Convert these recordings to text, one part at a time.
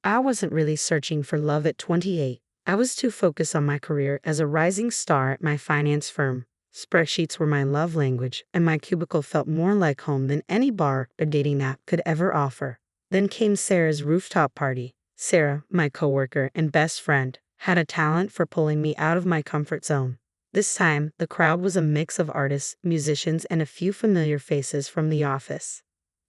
I wasn't really searching for love at 28. I was too focused on my career as a rising star at my finance firm. Spreadsheets were my love language, and my cubicle felt more like home than any bar or dating app could ever offer. Then came Sarah's rooftop party. Sarah, my coworker and best friend, had a talent for pulling me out of my comfort zone. This time, the crowd was a mix of artists, musicians, and a few familiar faces from the office.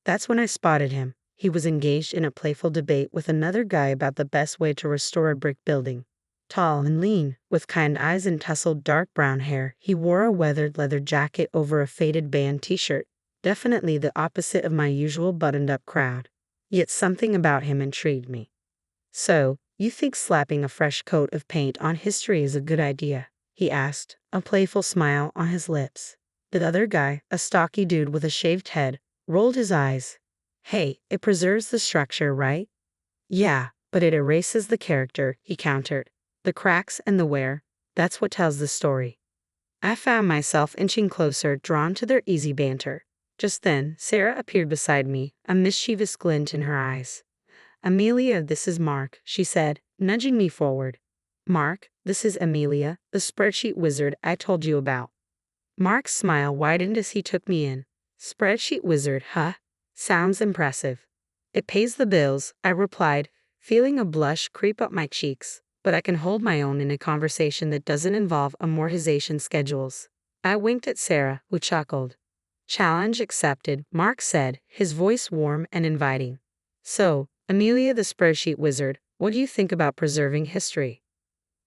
That's when I spotted him. He was engaged in a playful debate with another guy about the best way to restore a brick building. Tall and lean, with kind eyes and tousled dark brown hair, he wore a weathered leather jacket over a faded band t-shirt, definitely the opposite of my usual buttoned-up crowd. Yet something about him intrigued me. "So, you think slapping a fresh coat of paint on history is a good idea?" he asked, a playful smile on his lips. The other guy, a stocky dude with a shaved head, rolled his eyes. "Hey, it preserves the structure, right?" "Yeah, but it erases the character," he countered. "The cracks and the wear, that's what tells the story." I found myself inching closer, drawn to their easy banter. Just then, Sarah appeared beside me, a mischievous glint in her eyes. "Amelia, this is Mark," she said, nudging me forward. "Mark, this is Amelia, the spreadsheet wizard I told you about." Mark's smile widened as he took me in. "Spreadsheet wizard, huh? Sounds impressive." "It pays the bills," I replied, feeling a blush creep up my cheeks. "But I can hold my own in a conversation that doesn't involve amortization schedules." I winked at Sarah, who chuckled. "Challenge accepted," Mark said, his voice warm and inviting. "So, Amelia the spreadsheet wizard, what do you think about preserving history?"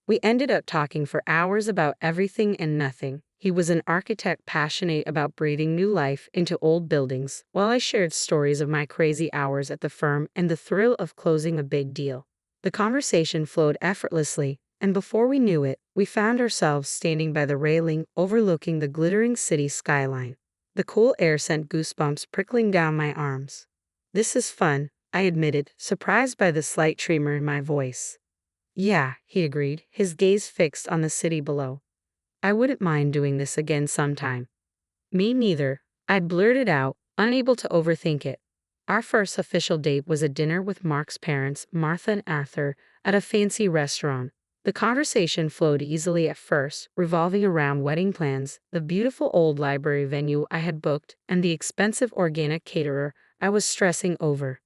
We ended up talking for hours about everything and nothing. He was an architect passionate about breathing new life into old buildings, while I shared stories of my crazy hours at the firm and the thrill of closing a big deal. The conversation flowed effortlessly, and before we knew it, we found ourselves standing by the railing overlooking the glittering city skyline. The cool air sent goosebumps prickling down my arms. "This is fun," I admitted, surprised by the slight tremor in my voice. "Yeah," he agreed, his gaze fixed on the city below. "I wouldn't mind doing this again sometime." "Me neither," I blurted out, unable to overthink it. Our first official date was a dinner with Mark's parents, Martha and Arthur, at a fancy restaurant. The conversation flowed easily at first, revolving around wedding plans, the beautiful old library venue I had booked, and the expensive organic caterer I was stressing over.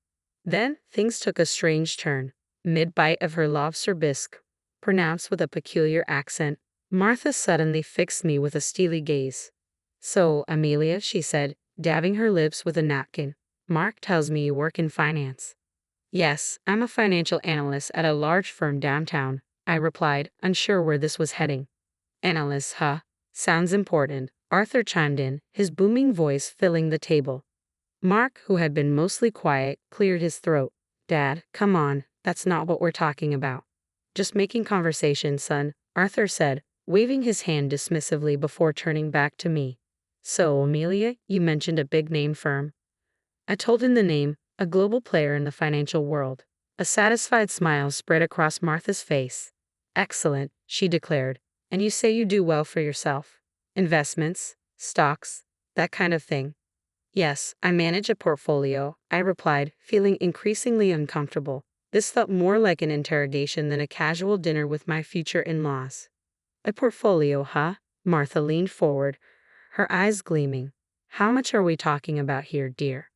Then, things took a strange turn. Mid-bite of her lobster bisque, pronounced with a peculiar accent, Martha suddenly fixed me with a steely gaze. "So, Amelia," she said, dabbing her lips with a napkin, "Mark tells me you work in finance." "Yes, I'm a financial analyst at a large firm downtown," I replied, unsure where this was heading. "Analyst, huh? Sounds important," Arthur chimed in, his booming voice filling the table. Mark, who had been mostly quiet, cleared his throat. "Dad, come on, that's not what we're talking about." "Just making conversation, son," Arthur said, waving his hand dismissively before turning back to me. "So, Amelia, you mentioned a big-name firm." I told him the name, a global player in the financial world. A satisfied smile spread across Martha's face. "Excellent," she declared. "And you say you do well for yourself? Investments, stocks, that kind of thing?" "Yes, I manage a portfolio," I replied, feeling increasingly uncomfortable. This felt more like an interrogation than a casual dinner with my future in-laws. "A portfolio, huh?" Martha leaned forward, her eyes gleaming. "How much are we talking about here, dear?"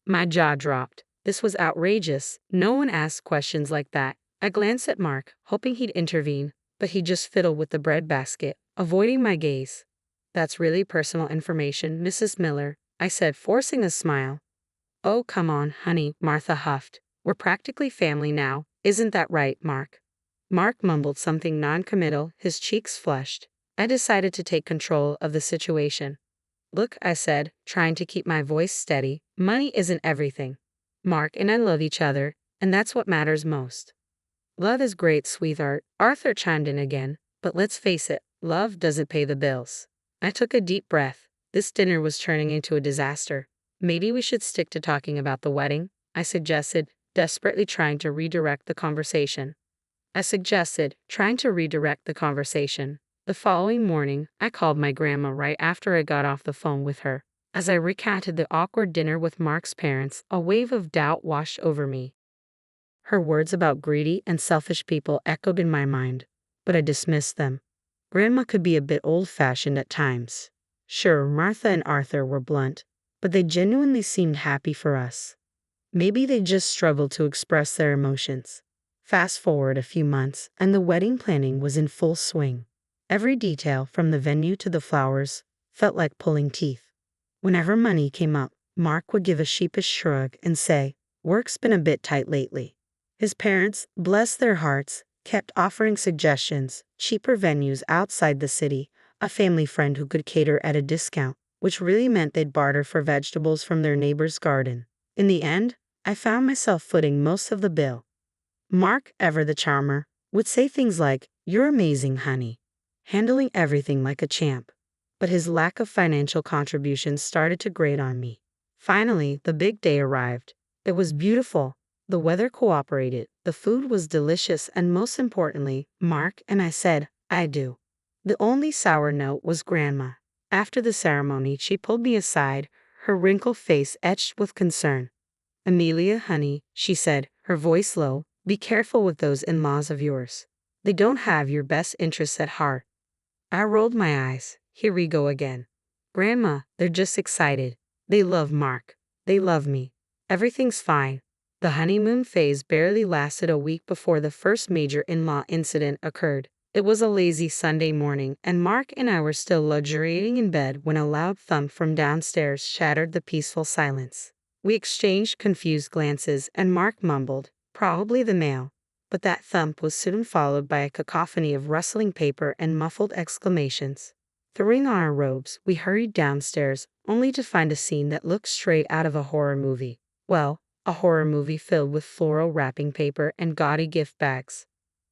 My jaw dropped. This was outrageous. No one asked questions like that. I glanced at Mark, hoping he'd intervene, but he just fiddled with the breadbasket, avoiding my gaze. "That's really personal information, Mrs. Miller," I said, forcing a smile. "Oh, come on, honey," Martha huffed. "We're practically family now. Isn't that right, Mark?" Mark mumbled something non-committal, his cheeks flushed. I decided to take control of the situation. "Look," I said, trying to keep my voice steady, "money isn't everything. Mark and I love each other, and that's what matters most." "Love is great, sweetheart," Arthur chimed in again, "but let's face it, love doesn't pay the bills." I took a deep breath. This dinner was turning into a disaster. "Maybe we should stick to talking about the wedding," I suggested, desperately trying to redirect the conversation. The following morning, I called my grandma right after I got off the phone with her. As I recounted the awkward dinner with Mark's parents, a wave of doubt washed over me. Her words about greedy and selfish people echoed in my mind, but I dismissed them. Grandma could be a bit old-fashioned at times. Sure, Martha and Arthur were blunt, but they genuinely seemed happy for us. Maybe they just struggled to express their emotions. Fast forward a few months, and the wedding planning was in full swing. Every detail, from the venue to the flowers, felt like pulling teeth. Whenever money came up, Mark would give a sheepish shrug and say, "Work's been a bit tight lately." His parents, bless their hearts, kept offering suggestions, cheaper venues outside the city, a family friend who could cater at a discount, which really meant they'd barter for vegetables from their neighbor's garden. In the end, I found myself footing most of the bill. Mark, ever the charmer, would say things like, "You're amazing, honey," handling everything like a champ. But his lack of financial contributions started to grate on me. Finally, the big day arrived. It was beautiful. The weather cooperated, the food was delicious, and most importantly, Mark and I said, "I do." The only sour note was Grandma. After the ceremony, she pulled me aside, her wrinkled face etched with concern. "Amelia, honey," she said, her voice low, "be careful with those in-laws of yours. They don't have your best interests at heart." I rolled my eyes. Here we go again. "Grandma, they're just excited. They love Mark. They love me. Everything's fine." The honeymoon phase barely lasted a week before the first major in-law incident occurred. It was a lazy Sunday morning, and Mark and I were still luxuriating in bed when a loud thump from downstairs shattered the peaceful silence. We exchanged confused glances, and Mark mumbled, "Probably the mail." But that thump was soon followed by a cacophony of rustling paper and muffled exclamations. Throwing on our robes, we hurried downstairs, only to find a scene that looked straight out of a horror movie. Well, a horror movie filled with floral wrapping paper and gaudy gift bags.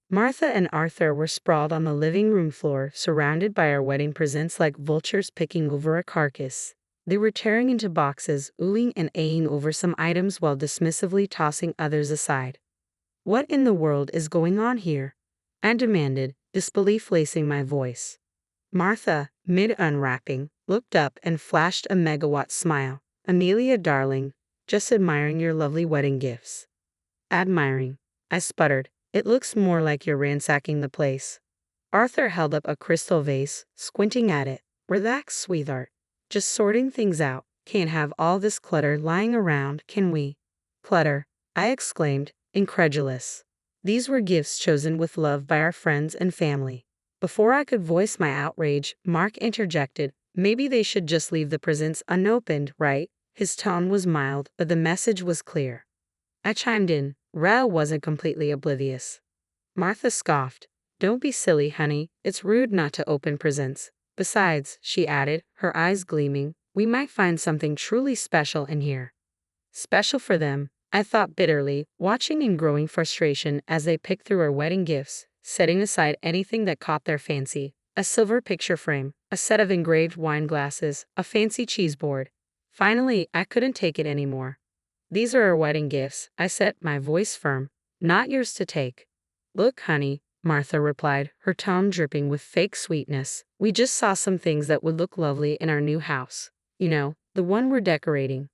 Martha and Arthur were sprawled on the living room floor, surrounded by our wedding presents like vultures picking over a carcass. They were tearing into boxes, oohing and ahhing over some items while dismissively tossing others aside. "What in the world is going on here?" I demanded, disbelief lacing my voice. Martha, mid-unwrapping, looked up and flashed a megawatt smile. "Amelia, darling, just admiring your lovely wedding gifts." "Admiring," I sputtered. "It looks more like you're ransacking the place." Arthur held up a crystal vase, squinting at it. "Relax, sweetheart. Just sorting things out. Can't have all this clutter lying around, can we?" "Clutter," I exclaimed, incredulous. These were gifts chosen with love by our friends and family. Before I could voice my outrage, Mark interjected, "Maybe they should just leave the presents unopened, right?" His tone was mild, but the message was clear. I chimed in. Ra wasn't completely oblivious. Martha scoffed. "Don't be silly, honey. It's rude not to open presents. Besides," she added, her eyes gleaming, "we might find something truly special in here." Special for them, I thought bitterly, watching in growing frustration as they picked through our wedding gifts, setting aside anything that caught their fancy. A silver picture frame, a set of engraved wine glasses, a fancy cheese board. Finally, I couldn't take it anymore. "These are our wedding gifts," I said, my voice firm. "Not yours to take." "Look, honey," Martha replied, her tone dripping with fake sweetness. "We just saw some things that would look lovely in our new house. You know, the one we're decorating."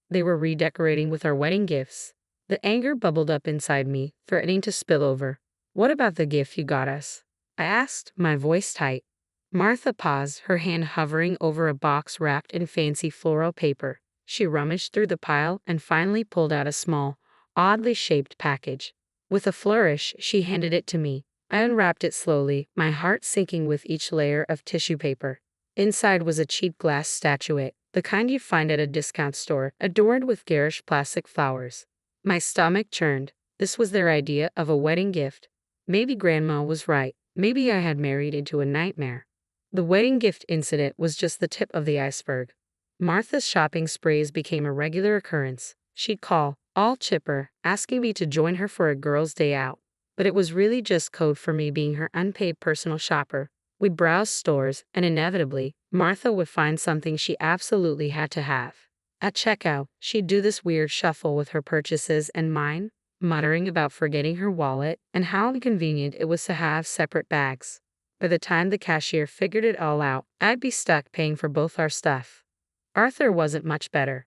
They were redecorating with our wedding gifts. The anger bubbled up inside me, threatening to spill over. "What about the gift you got us?" I asked, my voice tight. Martha paused, her hand hovering over a box wrapped in fancy floral paper. She rummaged through the pile and finally pulled out a small, oddly shaped package. With a flourish, she handed it to me. I unwrapped it slowly, my heart sinking with each layer of tissue paper. Inside was a cheap glass statuette, the kind you find at a discount store, adorned with garish plastic flowers. My stomach churned. This was their idea of a wedding gift. Maybe Grandma was right. Maybe I had married into a nightmare. The wedding gift incident was just the tip of the iceberg. Martha's shopping sprees became a regular occurrence. She'd call, all chipper, asking me to join her for a girls' day out. But it was really just code for me being her unpaid personal shopper. We'd browse stores, and inevitably, Martha would find something she absolutely had to have. At checkout, she'd do this weird shuffle with her purchases and mine, muttering about forgetting her wallet and how inconvenient it was to have separate bags. By the time the cashier figured it all out, I'd be stuck paying for both our stuff. Arthur wasn't much better.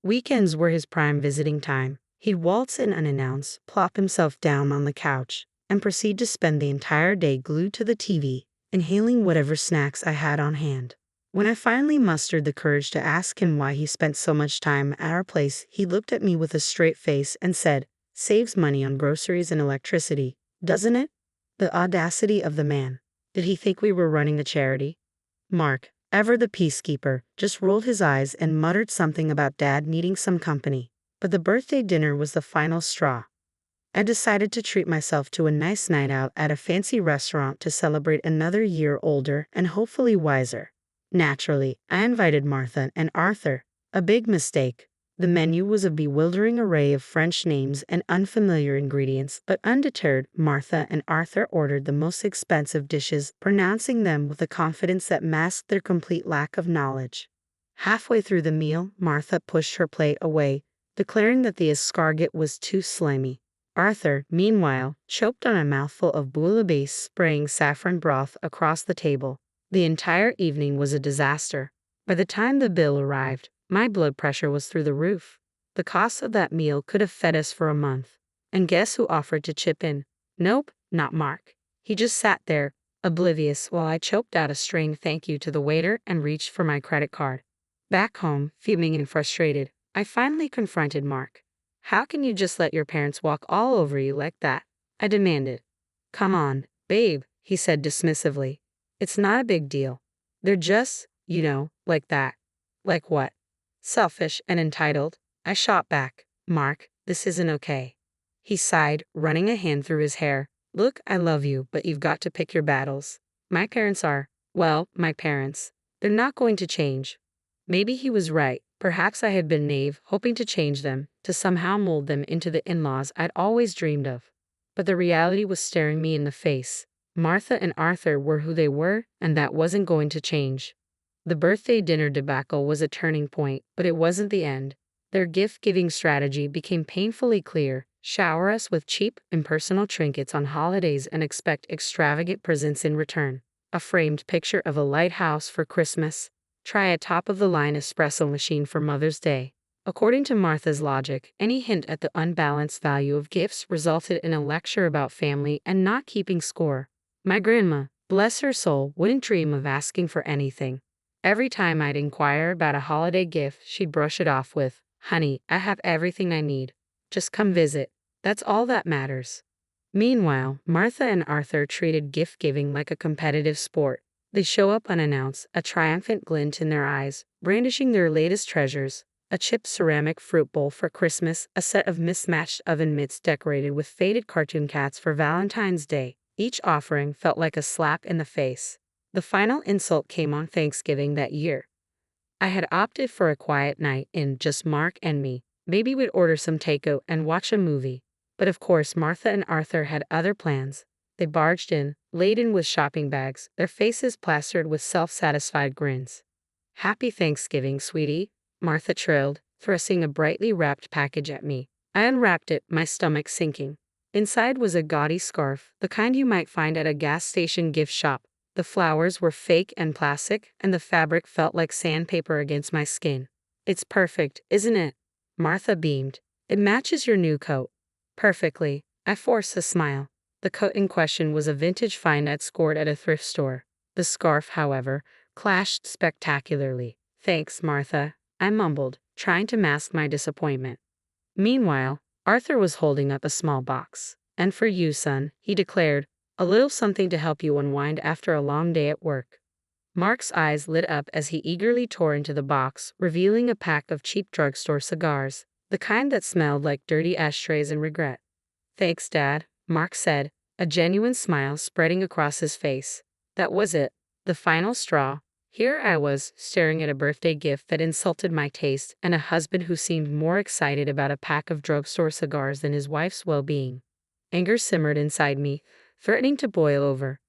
Weekends were his prime visiting time. He'd waltz in unannounced, plop himself down on the couch, and proceed to spend the entire day glued to the TV, inhaling whatever snacks I had on hand. When I finally mustered the courage to ask him why he spent so much time at our place, he looked at me with a straight face and said, "Saves money on groceries and electricity, doesn't it?" The audacity of the man. Did he think we were running a charity? Mark, ever the peacekeeper, just rolled his eyes and muttered something about Dad needing some company. But the birthday dinner was the final straw. I decided to treat myself to a nice night out at a fancy restaurant to celebrate another year older and hopefully wiser. Naturally, I invited Martha and Arthur. A big mistake. The menu was a bewildering array of French names and unfamiliar ingredients, but undeterred, Martha and Arthur ordered the most expensive dishes, pronouncing them with a confidence that masked their complete lack of knowledge. Halfway through the meal, Martha pushed her plate away, declaring that the escargot was too slimy. Arthur, meanwhile, choked on a mouthful of bouillabaisse, spraying saffron broth across the table. The entire evening was a disaster. By the time the bill arrived, my blood pressure was through the roof. The cost of that meal could have fed us for a month. And guess who offered to chip in? Nope, not Mark. He just sat there, oblivious, while I choked out a strained thank you to the waiter and reached for my credit card. Back home, fuming and frustrated, I finally confronted Mark. "How can you just let your parents walk all over you like that?" I demanded. "Come on, babe," he said dismissively. "It's not a big deal. They're just, like that." "Like what?" "Selfish and entitled." I shot back. "Mark, this isn't okay." He sighed, running a hand through his hair. "Look, I love you, but you've got to pick your battles. My parents are, well, my parents. They're not going to change." Maybe he was right. Perhaps I had been naive, hoping to change them, to somehow mold them into the in-laws I'd always dreamed of. But the reality was staring me in the face. Martha and Arthur were who they were, and that wasn't going to change. The birthday dinner debacle was a turning point, but it wasn't the end. Their gift-giving strategy became painfully clear. Shower us with cheap, impersonal trinkets on holidays and expect extravagant presents in return. A framed picture of a lighthouse for Christmas. Try a top-of-the-line espresso machine for Mother's Day. According to Martha's logic, any hint at the unbalanced value of gifts resulted in a lecture about family and not keeping score. My grandma, bless her soul, wouldn't dream of asking for anything. Every time I'd inquire about a holiday gift, she'd brush it off with, "Honey, I have everything I need. Just come visit. That's all that matters." Meanwhile, Martha and Arthur treated gift-giving like a competitive sport. They show up unannounced, a triumphant glint in their eyes, brandishing their latest treasures. A chipped ceramic fruit bowl for Christmas, a set of mismatched oven mitts decorated with faded cartoon cats for Valentine's Day. Each offering felt like a slap in the face. The final insult came on Thanksgiving that year. I had opted for a quiet night in just Mark and me. Maybe we'd order some takeout and watch a movie. But of course, Martha and Arthur had other plans. They barged in, laden with shopping bags, their faces plastered with self-satisfied grins. "Happy Thanksgiving, sweetie," Martha trilled, thrusting a brightly wrapped package at me. I unwrapped it, my stomach sinking. Inside was a gaudy scarf, the kind you might find at a gas station gift shop. The flowers were fake and plastic, and the fabric felt like sandpaper against my skin. "It's perfect, isn't it?" Martha beamed. "It matches your new coat." "Perfectly." I forced a smile. The coat in question was a vintage find I'd scored at a thrift store. The scarf, however, clashed spectacularly. "Thanks, Martha," I mumbled, trying to mask my disappointment. Meanwhile, Arthur was holding up a small box. "And for you, son," he declared, "a little something to help you unwind after a long day at work." Mark's eyes lit up as he eagerly tore into the box, revealing a pack of cheap drugstore cigars, the kind that smelled like dirty ashtrays and regret. "Thanks, Dad," Mark said, a genuine smile spreading across his face. That was it, the final straw. Here I was, staring at a birthday gift that insulted my taste and a husband who seemed more excited about a pack of drugstore cigars than his wife's well-being. Anger simmered inside me, threatening to boil over.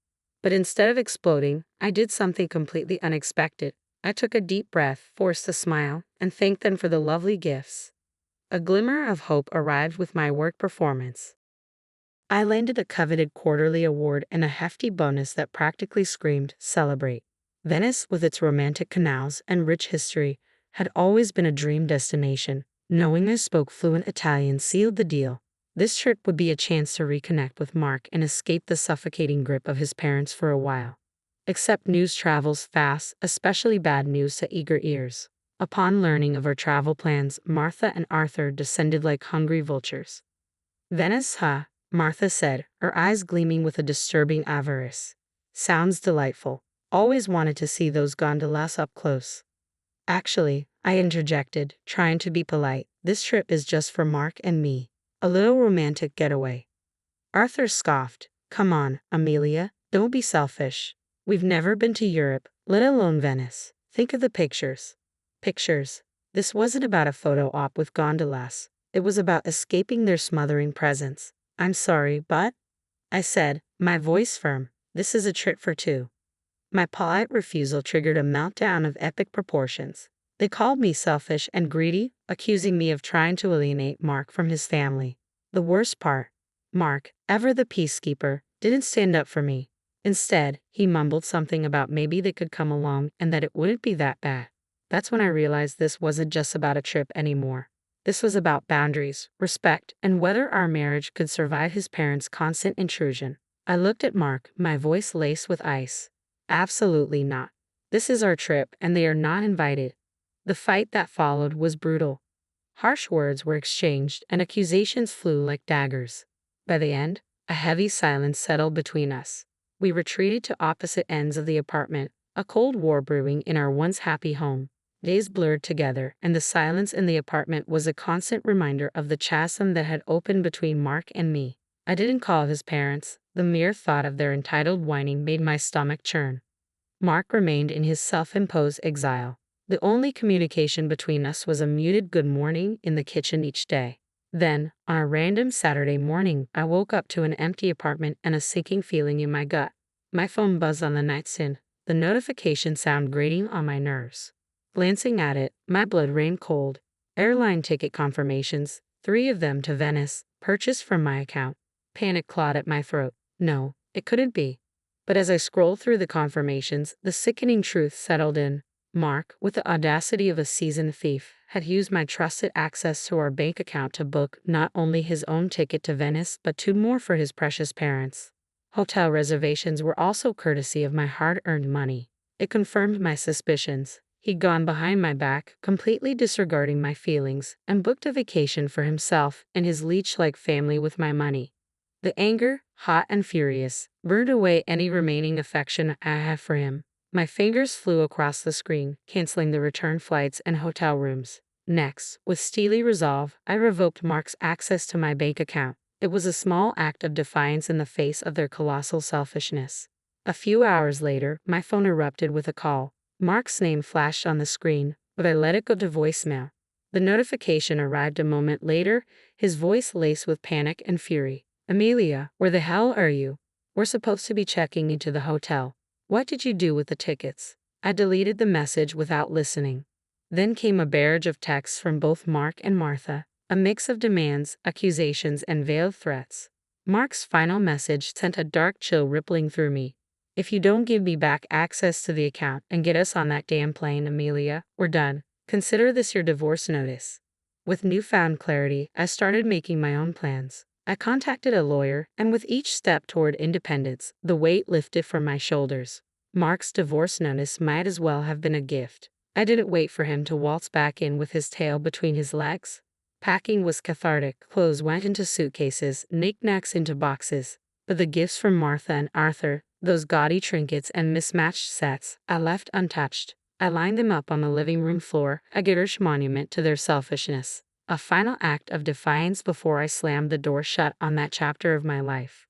But instead of exploding, I did something completely unexpected. I took a deep breath, forced a smile, and thanked them for the lovely gifts. A glimmer of hope arrived with my work performance. I landed a coveted quarterly award and a hefty bonus that practically screamed, "Celebrate." Venice, with its romantic canals and rich history, had always been a dream destination. Knowing I spoke fluent Italian sealed the deal. This trip would be a chance to reconnect with Mark and escape the suffocating grip of his parents for a while. Except news travels fast, especially bad news to eager ears. Upon learning of our travel plans, Martha and Arthur descended like hungry vultures. Venice, huh? Martha said, her eyes gleaming with a disturbing avarice. Sounds delightful. Always wanted to see those gondolas up close. Actually, I interjected, trying to be polite, this trip is just for Mark and me. A little romantic getaway. Arthur scoffed. Come on, Amelia, don't be selfish. We've never been to Europe, let alone Venice. Think of the pictures. Pictures. This wasn't about a photo op with gondolas. It was about escaping their smothering presence. I'm sorry, but, I said, my voice firm, this is a trip for two. My polite refusal triggered a meltdown of epic proportions. They called me selfish and greedy, accusing me of trying to alienate Mark from his family. The worst part, Mark, ever the peacekeeper, didn't stand up for me. Instead, he mumbled something about maybe they could come along and that it wouldn't be that bad. That's when I realized this wasn't just about a trip anymore. This was about boundaries, respect, and whether our marriage could survive his parents' constant intrusion. I looked at Mark, my voice laced with ice. Absolutely not. This is our trip, and they are not invited. The fight that followed was brutal. Harsh words were exchanged, and accusations flew like daggers. By the end, a heavy silence settled between us. We retreated to opposite ends of the apartment, a cold war brewing in our once happy home. Days blurred together, and the silence in the apartment was a constant reminder of the chasm that had opened between Mark and me. I didn't call his parents. The mere thought of their entitled whining made my stomach churn. Mark remained in his self-imposed exile. The only communication between us was a muted good morning in the kitchen each day. Then, on a random Saturday morning, I woke up to an empty apartment and a sinking feeling in my gut. My phone buzzed on the nightstand, the notification sound grating on my nerves. Glancing at it, my blood ran cold. Airline ticket confirmations, 3 of them to Venice, purchased from my account. Panic clawed at my throat. No, it couldn't be. But as I scrolled through the confirmations, the sickening truth settled in. Mark, with the audacity of a seasoned thief, had used my trusted access to our bank account to book not only his own ticket to Venice but 2 more for his precious parents. Hotel reservations were also courtesy of my hard-earned money. It confirmed my suspicions. He'd gone behind my back, completely disregarding my feelings, and booked a vacation for himself and his leech-like family with my money. The anger, hot and furious, burned away any remaining affection I had for him. My fingers flew across the screen, canceling the return flights and hotel rooms. Next, with steely resolve, I revoked Mark's access to my bank account. It was a small act of defiance in the face of their colossal selfishness. A few hours later, my phone erupted with a call. Mark's name flashed on the screen, but I let it go to voicemail. The notification arrived a moment later, his voice laced with panic and fury. Amelia, where the hell are you? We're supposed to be checking into the hotel. What did you do with the tickets? I deleted the message without listening. Then came a barrage of texts from both Mark and Martha, a mix of demands, accusations, and veiled threats. Mark's final message sent a dark chill rippling through me. If you don't give me back access to the account and get us on that damn plane, Amelia, we're done. Consider this your divorce notice. With newfound clarity, I started making my own plans. I contacted a lawyer, and with each step toward independence, the weight lifted from my shoulders. Mark's divorce notice might as well have been a gift. I didn't wait for him to waltz back in with his tail between his legs. Packing was cathartic. Clothes went into suitcases, knickknacks into boxes. But the gifts from Martha and Arthur, those gaudy trinkets and mismatched sets, I left untouched. I lined them up on the living room floor, a Garish monument to their selfishness. A final act of defiance before I slammed the door shut on that chapter of my life.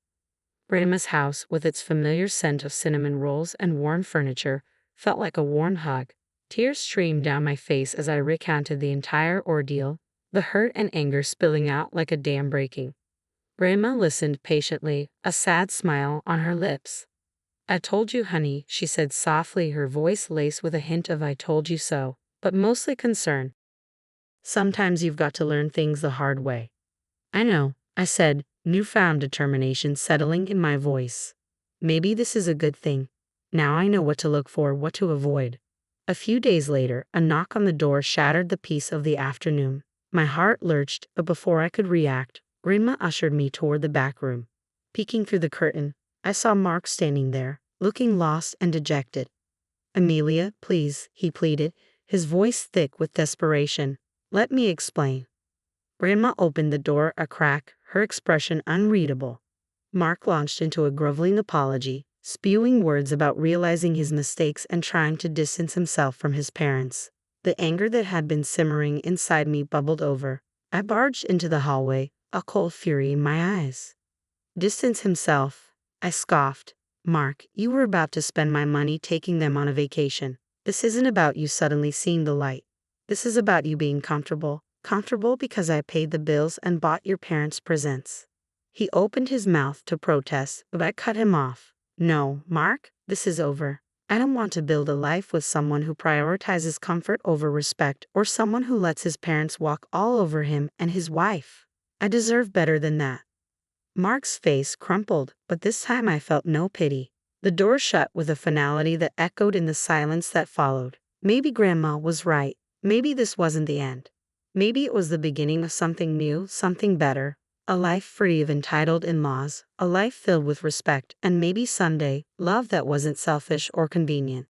Grandma's house, with its familiar scent of cinnamon rolls and worn furniture, felt like a warm hug. Tears streamed down my face as I recounted the entire ordeal, the hurt and anger spilling out like a dam breaking. Grandma listened patiently, a sad smile on her lips. I told you, honey, she said softly, her voice laced with a hint of I told you so, but mostly concern. Sometimes you've got to learn things the hard way. I know, I said, newfound determination settling in my voice. Maybe this is a good thing. Now I know what to look for, what to avoid. A few days later, a knock on the door shattered the peace of the afternoon. My heart lurched, but before I could react, Grandma ushered me toward the back room. Peeking through the curtain, I saw Mark standing there, looking lost and dejected. "Amelia, please," he pleaded, his voice thick with desperation. "Let me explain." Grandma opened the door a crack, her expression unreadable. Mark launched into a groveling apology, spewing words about realizing his mistakes and trying to distance himself from his parents. The anger that had been simmering inside me bubbled over. I barged into the hallway, a cold fury in my eyes. "Distance himself," I scoffed. "Mark, you were about to spend my money taking them on a vacation. This isn't about you suddenly seeing the light. This is about you being comfortable. Comfortable because I paid the bills and bought your parents presents." He opened his mouth to protest, but I cut him off. "No, Mark, this is over. I don't want to build a life with someone who prioritizes comfort over respect or someone who lets his parents walk all over him and his wife. I deserve better than that." Mark's face crumpled, but this time I felt no pity. The door shut with a finality that echoed in the silence that followed. Maybe Grandma was right. Maybe this wasn't the end. Maybe it was the beginning of something new, something better. A life free of entitled in-laws, a life filled with respect, and maybe someday, love that wasn't selfish or convenient.